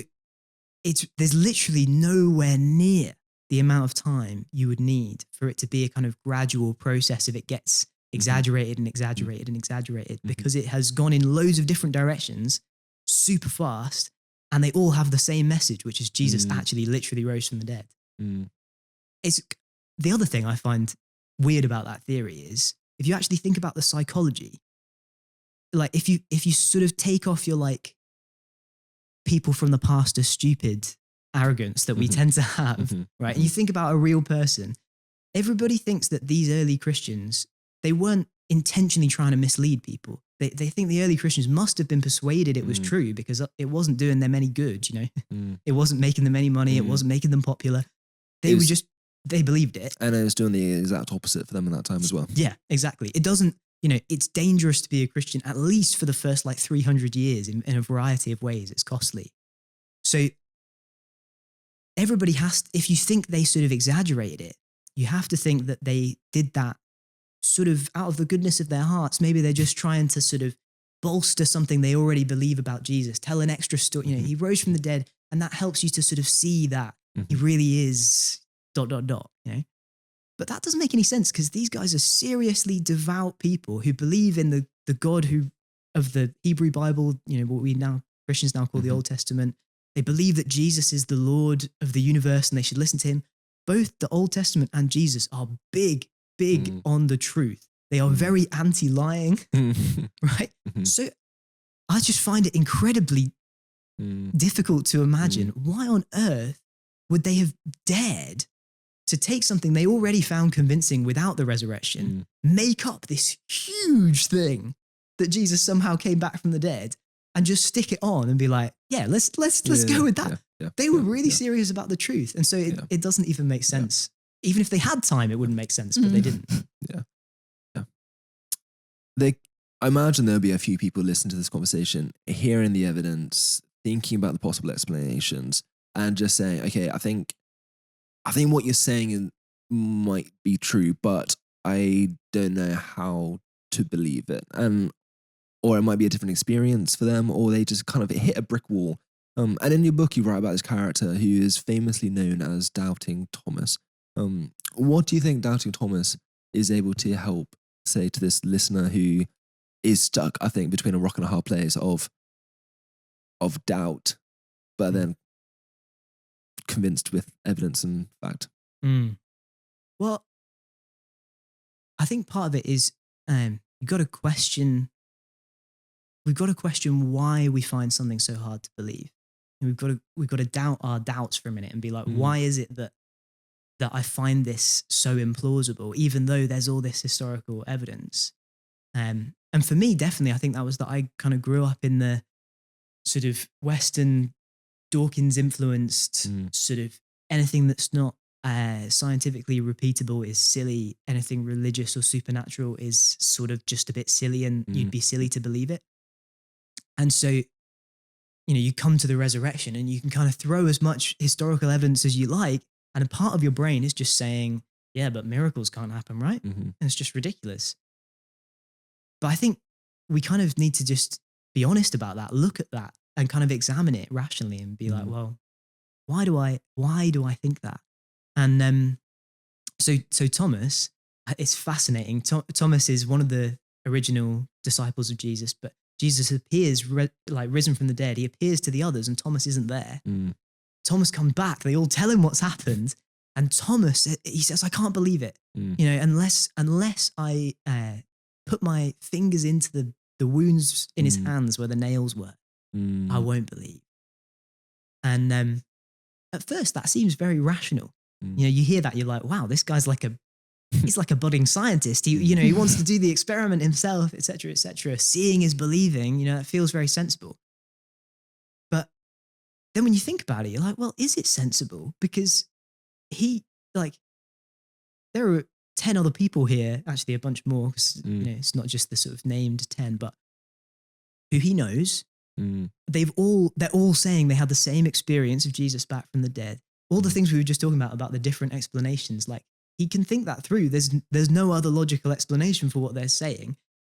there's literally nowhere near the amount of time you would need for it to be a kind of gradual process if it gets exaggerated and exaggerated and exaggerated, because it has gone in loads of different directions super fast, and they all have the same message, which is Jesus actually literally rose from the dead. It's the other thing I find weird about that theory is if you actually think about the psychology, like if you sort of take off your like people from the past are stupid arrogance that we tend to have, right? And you think about a real person, everybody thinks that these early Christians, they weren't intentionally trying to mislead people. They think the early Christians must have been persuaded it was true because it wasn't doing them any good, you know? It wasn't making them any money. It wasn't making them popular. They believed it. And it was doing the exact opposite for them in that time as well. Yeah, exactly. It doesn't, you know, it's dangerous to be a Christian, at least for the first like 300 years in a variety of ways. It's costly. So everybody if you think they sort of exaggerated it, you have to think that they did that sort of out of the goodness of their hearts. Maybe they're just trying to sort of bolster something they already believe about Jesus, tell an extra story. You know, he rose from the dead, and that helps you to sort of see that he really is ... you know? But that doesn't make any sense because these guys are seriously devout people who believe in the God of the Hebrew Bible, you know, what Christians now call the Old Testament. They believe that Jesus is the Lord of the universe and they should listen to him. Both the Old Testament and Jesus are big on the truth. They are very anti-lying, right? So I just find it incredibly difficult to imagine why on earth would they have dared to take something they already found convincing without the resurrection, make up this huge thing that Jesus somehow came back from the dead, and just stick it on and be like, yeah, let's go with that. They were really serious about the truth. And so it doesn't even make sense. Even if they had time, it wouldn't make sense, but they didn't. I imagine there'll be a few people listening to this conversation, hearing the evidence, thinking about the possible explanations, and just saying, okay, I think what you're saying might be true, but I don't know how to believe it. Or it might be a different experience for them, or they just kind of hit a brick wall. And in your book, you write about this character who is famously known as Doubting Thomas. What do you think Doubting Thomas is able to help, say, to this listener who is stuck, I think, between a rock and a hard place of doubt, but then convinced with evidence and fact. Mm. Well, I think part of it is you've got to question. We've got to question why we find something so hard to believe. And we've got to doubt our doubts for a minute and be like, why is it that I find this so implausible, even though there's all this historical evidence? And for me, definitely, I think that was that I kind of grew up in the sort of Western Dawkins influenced sort of anything that's not scientifically repeatable is silly. Anything religious or supernatural is sort of just a bit silly, and you'd be silly to believe it. And so, you know, you come to the resurrection and you can kind of throw as much historical evidence as you like, and a part of your brain is just saying, yeah, but miracles can't happen, right? And it's just ridiculous. But I think we kind of need to just be honest about that, look at that, and kind of examine it rationally and be like, well, why do I think that? And so Thomas, it's fascinating. Thomas is one of the original disciples of Jesus, but Jesus appears risen from the dead. He appears to the others, and Thomas isn't there. Thomas comes back. They all tell him what's happened, and Thomas, he says, "I can't believe it. You know, unless I put my fingers into the wounds in his hands where the nails were, I won't believe." And at first, that seems very rational. You know, you hear that, you're like, "Wow, this guy's he's like a budding scientist. He wants to do the experiment himself, etc., etc. Seeing is believing. You know, it feels very sensible." But then when you think about it, you're like, well, is it sensible? Because there are 10 other people here, actually a bunch more, because you know, it's not just the sort of named 10, but who he knows. They're all saying they had the same experience of Jesus back from the dead. All the things we were just talking about the different explanations, like, he can think that through. There's no other logical explanation for what they're saying.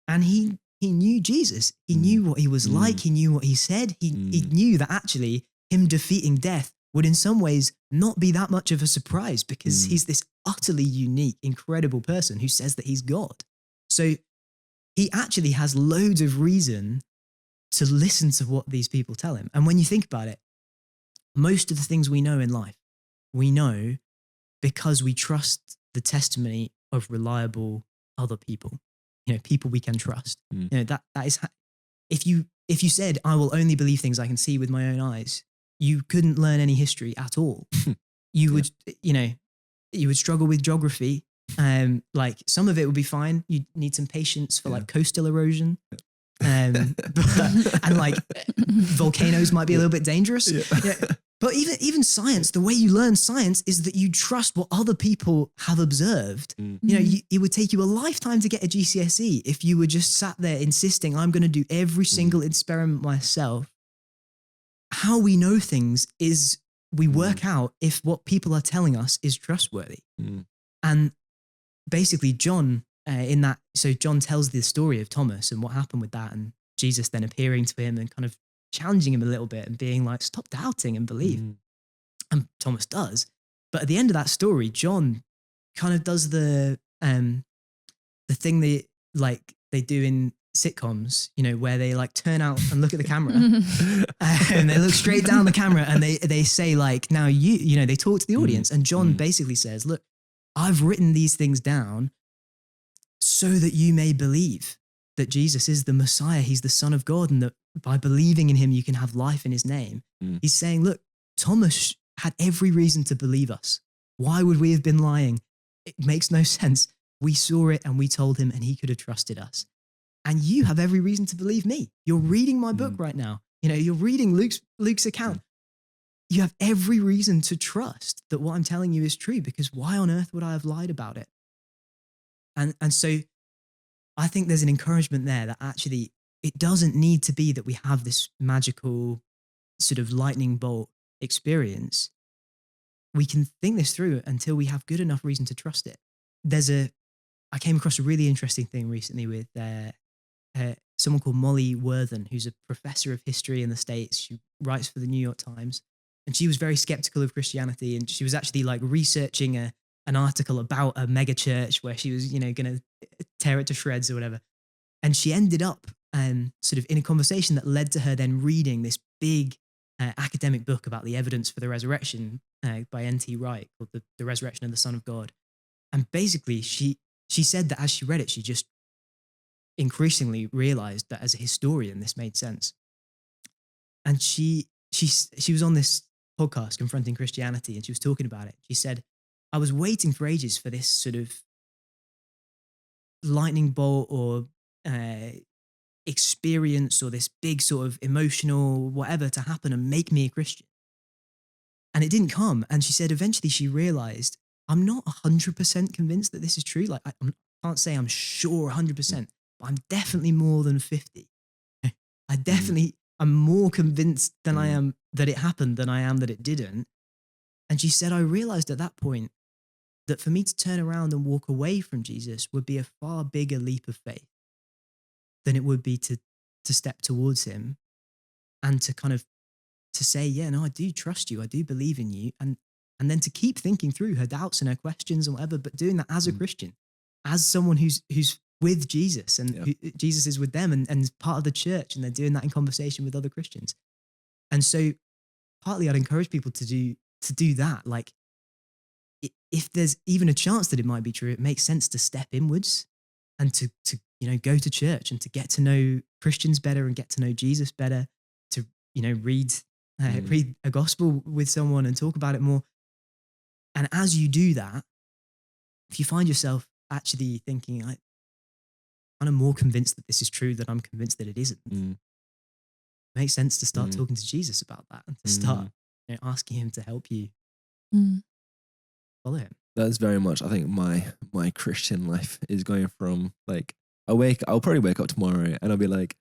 And he knew Jesus. He knew what he was like. He knew what he said. He knew that actually him defeating death would in some ways not be that much of a surprise, because he's this utterly unique, incredible person who says that he's God. So he actually has loads of reason to listen to what these people tell him. And when you think about it, most of the things we know in life, we know because we trust the testimony of reliable other people, you know, people we can trust. You know, that is, if you said, I will only believe things I can see with my own eyes, you couldn't learn any history at all. You would, you know, you would struggle with geography. Like, some of it would be fine. You'd need some patience for like coastal erosion. And like volcanoes might be a little bit dangerous. Yeah. But even science, the way you learn science is that you trust what other people have observed. You know, it would take you a lifetime to get a GCSE if you were just sat there insisting, I'm going to do every single experiment myself. How we know things is we work out if what people are telling us is trustworthy. And basically John, so John tells the story of Thomas and what happened with that, and Jesus then appearing to him and kind of challenging him a little bit and being like, stop doubting and believe. And Thomas does. But at the end of that story, John kind of does the thing they do in sitcoms, you know, where they like turn out and look at the camera and they look straight down the camera and they say like, now you know, they talk to the audience. And John basically says, look, I've written these things down so that you may believe that Jesus is the Messiah. He's the Son of God, and that by believing in him, you can have life in his name. He's saying, look, Thomas had every reason to believe us. Why would we have been lying? It makes no sense. We saw it and we told him, and he could have trusted us. And you have every reason to believe me. You're reading my book right now. You know, you're reading Luke's account. You have every reason to trust that what I'm telling you is true, because why on earth would I have lied about it? And so I think there's an encouragement there that actually it doesn't need to be that we have this magical sort of lightning bolt experience. We can think this through until we have good enough reason to trust it. I came across a really interesting thing recently with someone called Molly Worthen, who's a professor of history in the States. She writes for the New York Times, and she was very skeptical of Christianity. And she was actually like researching an article about a mega church where she was, you know, going to tear it to shreds or whatever. And she ended up sort of in a conversation that led to her then reading this big academic book about the evidence for the resurrection by N.T. Wright called the Resurrection of the Son of God. And basically, she said that as she read it, she just increasingly realized that as a historian, this made sense. And she was on this podcast, Confronting Christianity, and she was talking about it. She said, I was waiting for ages for this sort of lightning bolt or experience or this big sort of emotional whatever to happen and make me a Christian. And it didn't come. And she said eventually she realized, I'm not 100% convinced that this is true. Like I can't say I'm sure 100%, but I'm definitely more than 50. I definitely, I'm more convinced than I am that it happened than I am that it didn't. And she said, I realized at that point that for me to turn around and walk away from Jesus would be a far bigger leap of faith than it would be to step towards him and to kind of to say, yeah, no, I do trust you. I do believe in you. And then to keep thinking through her doubts and her questions and whatever, but doing that as a Christian, as someone who's with Jesus and who, Jesus is with them and part of the church, and they're doing that in conversation with other Christians. And so partly I'd encourage people to do that. Like if there's even a chance that it might be true, it makes sense to step inwards and to go to church and to get to know Christians better and get to know Jesus better, to read a gospel with someone and talk about it more. And as you do that, if you find yourself actually thinking, I'm more convinced that this is true than I'm convinced that it isn't, it makes sense to start talking to Jesus about that and to start asking him to help you follow him. That's very much, I think, my Christian life is going from like, I'll probably wake up tomorrow and I'll be like,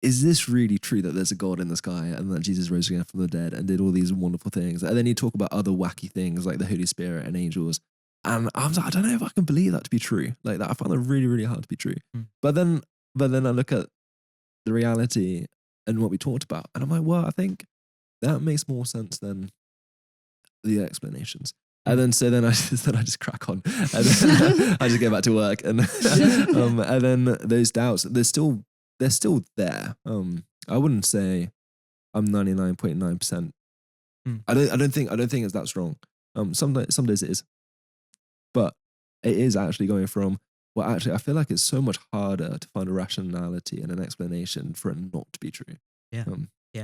is this really true that there's a God in the sky and that Jesus rose again from the dead and did all these wonderful things? And then you talk about other wacky things like the Holy Spirit and angels. And I'm like, I don't know if I can believe that to be true. Like that, I find that really, really hard to be true. But then I look at the reality and what we talked about, and I'm like, well, I think that makes more sense than the explanations. And then I just crack on, and then I just get back to work, and then those doubts, they're still there. I wouldn't say I'm 99.9%. I don't think it's that strong. Some days it is, but it is actually going from, well, actually, I feel like it's so much harder to find a rationality and an explanation for it not to be true. Yeah.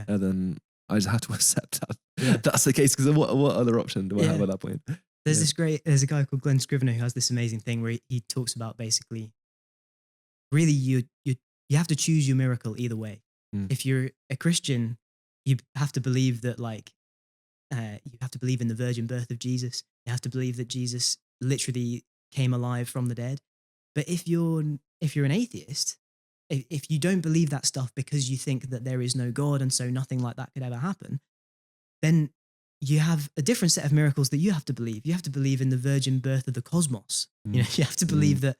And then I just have to accept that that's the case, because what other option do I have at that point? There's a guy called Glenn Scrivener who has this amazing thing where he talks about basically, really you have to choose your miracle either way. If you're a Christian, you have to believe that you have to believe in the virgin birth of Jesus. You have to believe that Jesus literally came alive from the dead. But if you're an atheist, if you don't believe that stuff because you think that there is no God and so nothing like that could ever happen, then you have a different set of miracles that you have to believe. You have to believe in the virgin birth of the cosmos. You have to believe that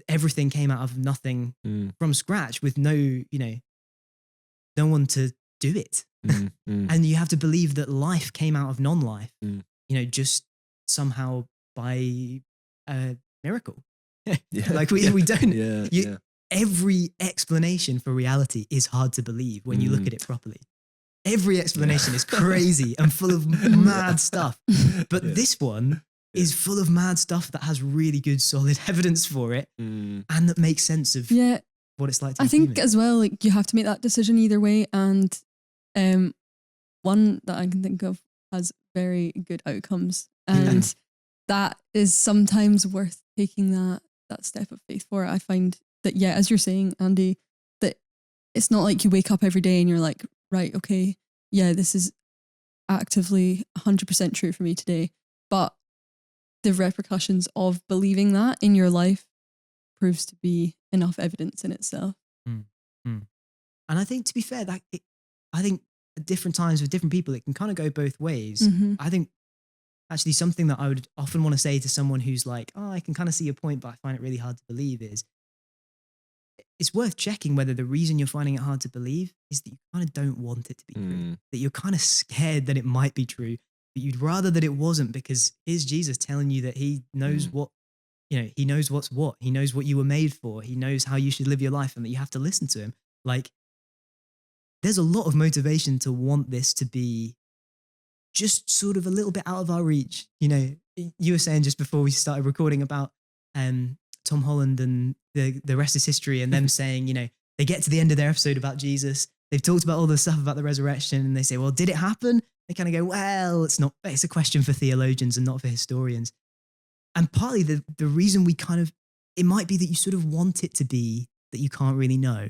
everything came out of nothing from scratch with no one to do it. And you have to believe that life came out of non-life, just somehow by a miracle. Like we don't, every explanation for reality is hard to believe when you look at it properly. Every explanation is crazy and full of mad stuff. But this one is full of mad stuff that has really good, solid evidence for it and that makes sense of what it's like to be think human. as well, like you have to make that decision either way. And one that I can think of has very good outcomes. And that is sometimes worth taking that step of faith for. I find that, as you're saying, Andy, that it's not like you wake up every day and you're like, right, okay, this is actively 100% true for me today. But the repercussions of believing that in your life proves to be enough evidence in itself. And I think, to be fair, I think at different times with different people, it can kind of go both ways. I think actually something that I would often want to say to someone who's like, oh, I can kind of see your point, but I find it really hard to believe, is it's worth checking whether the reason you're finding it hard to believe is that you kind of don't want it to be true, that you're kind of scared that it might be true, but you'd rather that it wasn't, because here's Jesus telling you that he knows what, he knows what's what. He knows what you were made for. He knows how you should live your life and that you have to listen to him. Like, there's a lot of motivation to want this to be just sort of a little bit out of our reach. You know, you were saying just before we started recording about Tom Holland and the rest is history, and them saying, you know, they get to the end of their episode about Jesus, they've talked about all the stuff about the resurrection, and they say, well, did it happen? They kind of go, well, it's a question for theologians and not for historians. And partly the reason it might be that you sort of want it to be that you can't really know,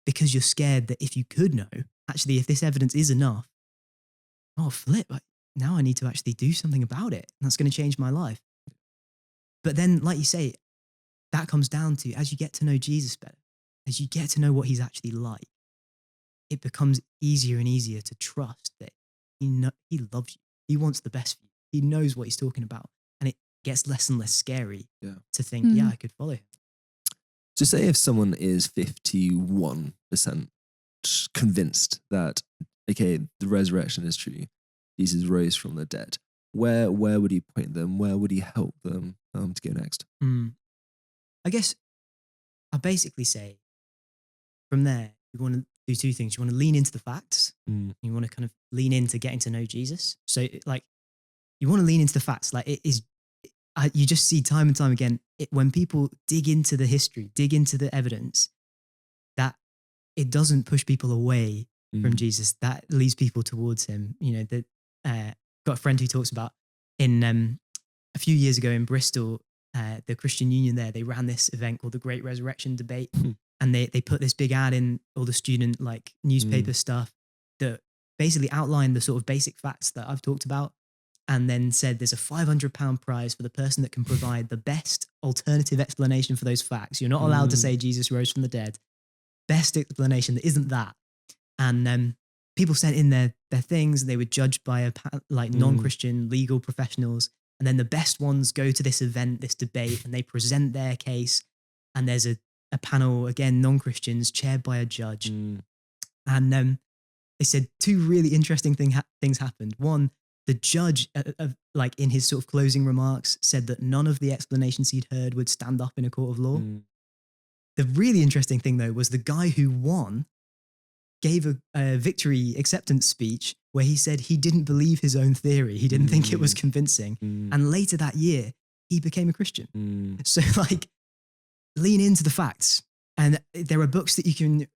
because you're scared that if you could know, actually, if this evidence is enough, oh, flip, now I need to actually do something about it. And that's going to change my life. But then, like you say, that comes down to, as you get to know Jesus better, as you get to know what he's actually like, it becomes easier and easier to trust that he loves you. He wants the best for you. He knows what he's talking about. And it gets less and less scary to think, I could follow him. So say if someone is 51% convinced that, okay, the resurrection is true, Jesus rose from the dead, where would he point them? Where would he help them to go next? I guess I'll basically say from there, you want to do two things. You want to lean into the facts. You want to kind of lean into getting to know Jesus. So like, you want to lean into the facts. Like it is, you just see time and time again, when people dig into the history, dig into the evidence, that it doesn't push people away from Jesus. That leads people towards him. You know, got a friend who talks about in a few years ago in Bristol, the Christian Union there, they ran this event called the Great Resurrection Debate. And they put this big ad in all the student like newspaper stuff that basically outlined the sort of basic facts that I've talked about, and then said there's a £500 prize for the person that can provide the best alternative explanation for those facts. You're not allowed to say Jesus rose from the dead. Best explanation that isn't that. And people sent in their things. They were judged by non-Christian legal professionals. And then the best ones go to this event, this debate, and they present their case. And there's a panel, again, non-Christians, chaired by a judge. And they said two really interesting things happened. One, the judge, like in his sort of closing remarks, said that none of the explanations he'd heard would stand up in a court of law. The really interesting thing, though, was the guy who won gave a victory acceptance speech where he said he didn't believe his own theory. He didn't think it was convincing. And later that year, he became a Christian. So like, lean into the facts. And there are books that you can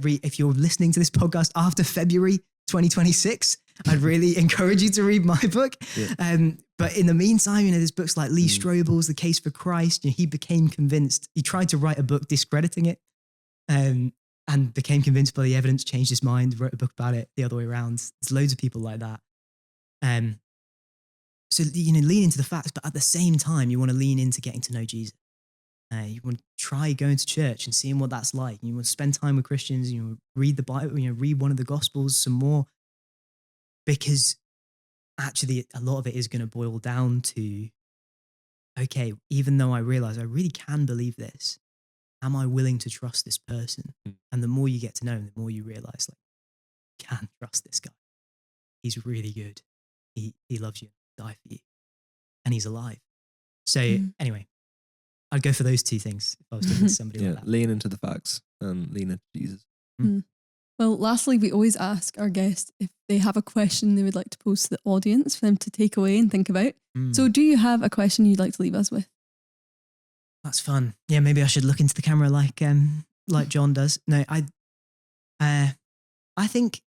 read. If you're listening to this podcast after February 2026, I'd really encourage you to read my book. But in the meantime, you know, there's books like Lee Strobel's The Case for Christ. You know, he became convinced. He tried to write a book discrediting it and became convinced by the evidence, changed his mind, wrote a book about it the other way around. There's loads of people like that. So, you know, lean into the facts, but at the same time, you want to lean into getting to know Jesus. You want to try going to church and seeing what that's like. You want to spend time with Christians. You know, read the Bible. You know, read one of the Gospels some more, because actually a lot of it is going to boil down to, okay, even though I realize I really can believe this, am I willing to trust this person? And the more you get to know him, the more you realize, like, you can trust this guy. He's really good. He loves you, die for you, and he's alive. So anyway, I'd go for those two things if I was talking to somebody like that. Lean into the facts and lean into Jesus. Well, lastly, we always ask our guests if they have a question they would like to pose to the audience for them to take away and think about. So do you have a question you'd like to leave us with? That's fun. Yeah, maybe I should look into the camera like John does. No, I think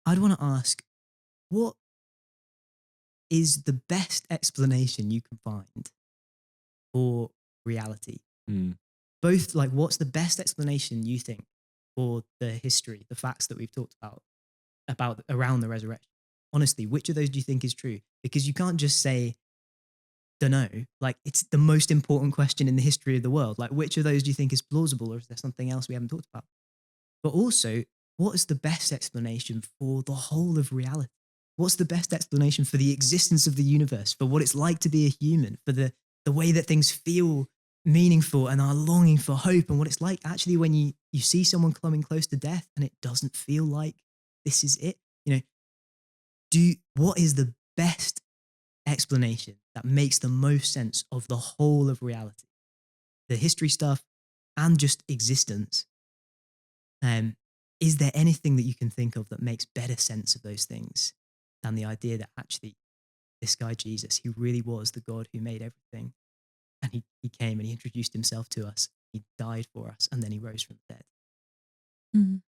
I'd want to ask, what is the best explanation you can find for reality? Both, like, what's the best explanation you think for the history, the facts that we've talked about around the resurrection? Honestly, which of those do you think is true? Because you can't just say, don't know. Like, it's the most important question in the history of the world. Like, which of those do you think is plausible, or is there something else we haven't talked about? But also, what is the best explanation for the whole of reality? What's the best explanation for the existence of the universe, for what it's like to be a human, for the way that things feel meaningful and are longing for hope, and what it's like actually when you see someone coming close to death and it doesn't feel like this is it? You know, what is the best explanation that makes the most sense of the whole of reality, the history stuff and just existence? is there anything that you can think of that makes better sense of those things than the idea that actually this guy Jesus, he really was the God who made everything, and he came and he introduced himself to us, he died for us, and then he rose from the dead. Mm.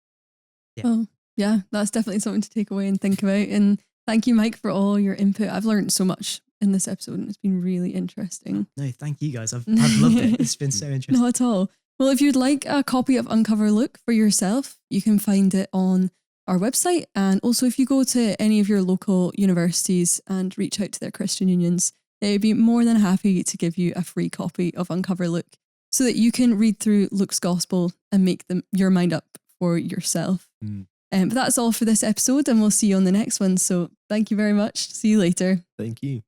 Yeah. Well, yeah, that's definitely something to take away and think about. And thank you, Mike, for all your input. I've learned so much in this episode and it's been really interesting. No, thank you guys. I've loved it. It's been so interesting. Not at all. Well, if you'd like a copy of Uncover Luke for yourself, you can find it on our website. And also, if you go to any of your local universities and reach out to their Christian unions, they'd be more than happy to give you a free copy of Uncover Luke so that you can read through Luke's gospel and make your mind up for yourself. But that's all for this episode, and we'll see you on the next one. So thank you very much. See you later. Thank you.